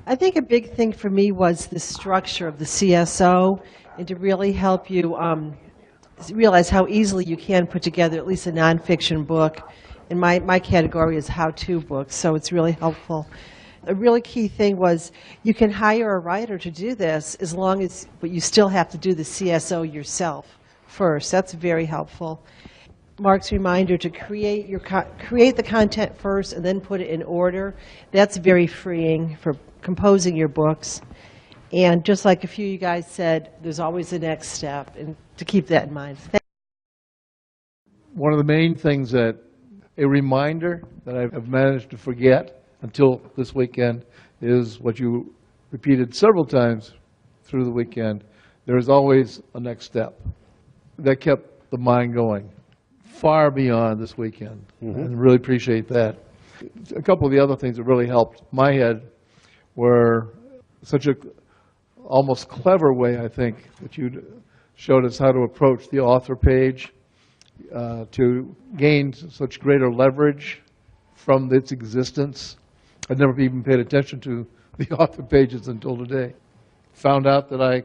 I think a big thing for me was the structure of the CSO and to really help you realize how easily you can put together at least a nonfiction book. And my category is how-to books, so it's really helpful. A really key thing was you can hire a writer to do this as long as, but you still have to do the CSO yourself first. That's very helpful. Mark's reminder to create the content first and then put it in order. That's very freeing for composing your books. And just like a few of you guys said, there's always the next step, and to keep that in mind. One of the main things that a reminder that I've managed to forget until this weekend is what you repeated several times through the weekend. There is always a next step. That kept the mind going far beyond this weekend, and really appreciate that. A couple of the other things that really helped my head were such a almost clever way, I think, that you showed us how to approach the author page to gain such greater leverage from its existence. I'd never even paid attention to the author pages until today. Found out that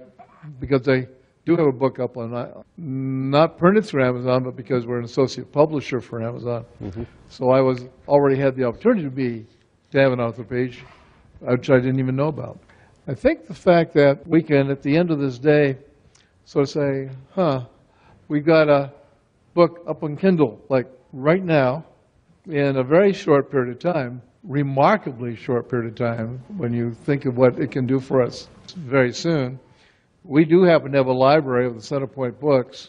because I do have a book up on, not printed through Amazon, but because we're an associate publisher for Amazon. So I already had the opportunity to have an author page, which I didn't even know about. I think the fact that we can, at the end of this day, sort of say, we've got a book up on Kindle, like right now, in a very short period of time, remarkably short period of time, when you think of what it can do for us very soon. We do happen to have a library of the Centerpoint books,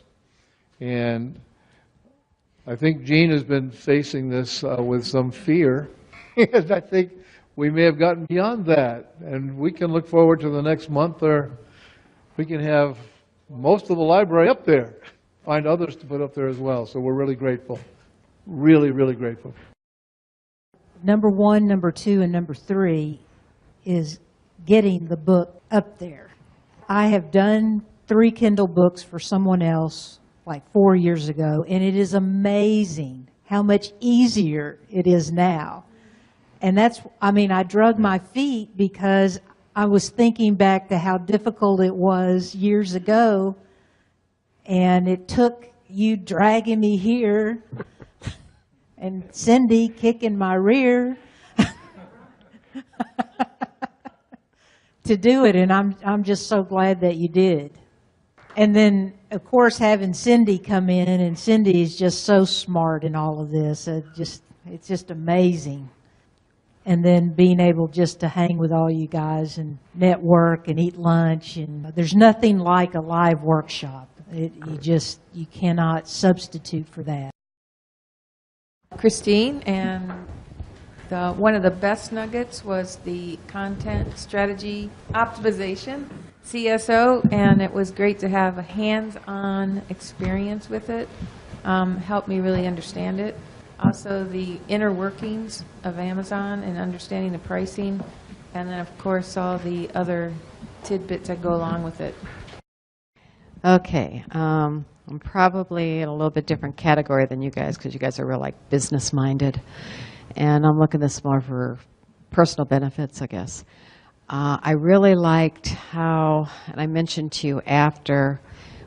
and I think Jean has been facing this with some fear, and I think we may have gotten beyond that, and we can look forward to the next month, or we can have most of the library up there, find others to put up there as well. So we're really grateful, really, really grateful. Number 1, number 2, and number 3 is getting the book up there. I have done 3 Kindle books for someone else like 4 years ago, and it is amazing how much easier it is now. And I drug my feet because I was thinking back to how difficult it was years ago, and it took you dragging me here and Cindy kicking my rear to do it, and I'm just so glad that you did. And then, of course, having Cindy come in, and Cindy is just so smart in all of this. It's just amazing. And then being able just to hang with all you guys and network and eat lunch, and there's nothing like a live workshop. You cannot substitute for that. Christine, and one of the best nuggets was the content strategy optimization, CSO, and it was great to have a hands-on experience with it. Helped me really understand it. Also the inner workings of Amazon and understanding the pricing, and then of course all the other tidbits that go along with it. Okay, I'm probably in a little bit different category than you guys, because you guys are real like business minded, and I'm looking this more for personal benefits, I guess. I really liked how, and I mentioned to you after,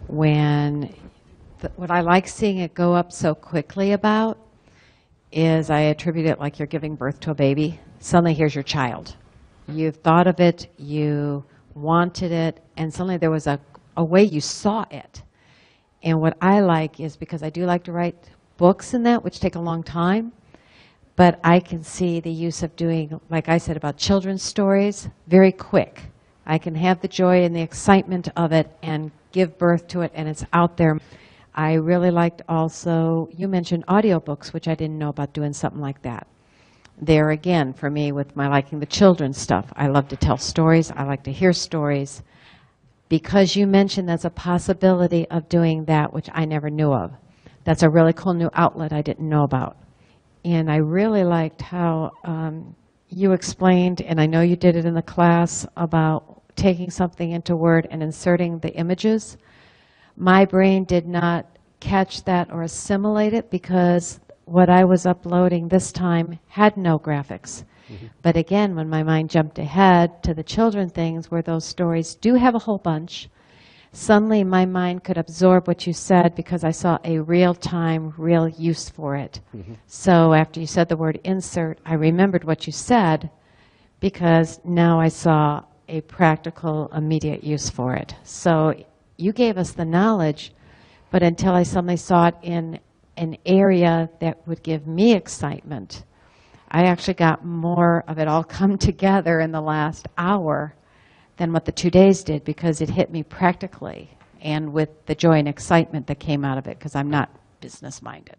what I like seeing it go up so quickly about is I attribute it like you're giving birth to a baby. Suddenly here's your child. You've thought of it, you wanted it, and suddenly there was a way you saw it. And what I like is, because I do like to write books in that, which take a long time, but I can see the use of doing, like I said, about children's stories, very quick. I can have the joy and the excitement of it and give birth to it, and it's out there. I really liked also, you mentioned audiobooks, which I didn't know about doing something like that. There again, for me, with my liking the children's stuff, I love to tell stories. I like to hear stories. Because you mentioned there's a possibility of doing that, which I never knew of. That's a really cool new outlet I didn't know about. And I really liked how you explained, and I know you did it in the class, about taking something into Word and inserting the images. My brain did not catch that or assimilate it because what I was uploading this time had no graphics. But again, when my mind jumped ahead to the children things where those stories do have a whole bunch, suddenly my mind could absorb what you said because I saw a real-time, real use for it. So after you said the word insert, I remembered what you said because now I saw a practical, immediate use for it. So you gave us the knowledge, but until I suddenly saw it in an area that would give me excitement, I actually got more of it all come together in the last hour than what the 2 days did because it hit me practically and with the joy and excitement that came out of it because I'm not business-minded.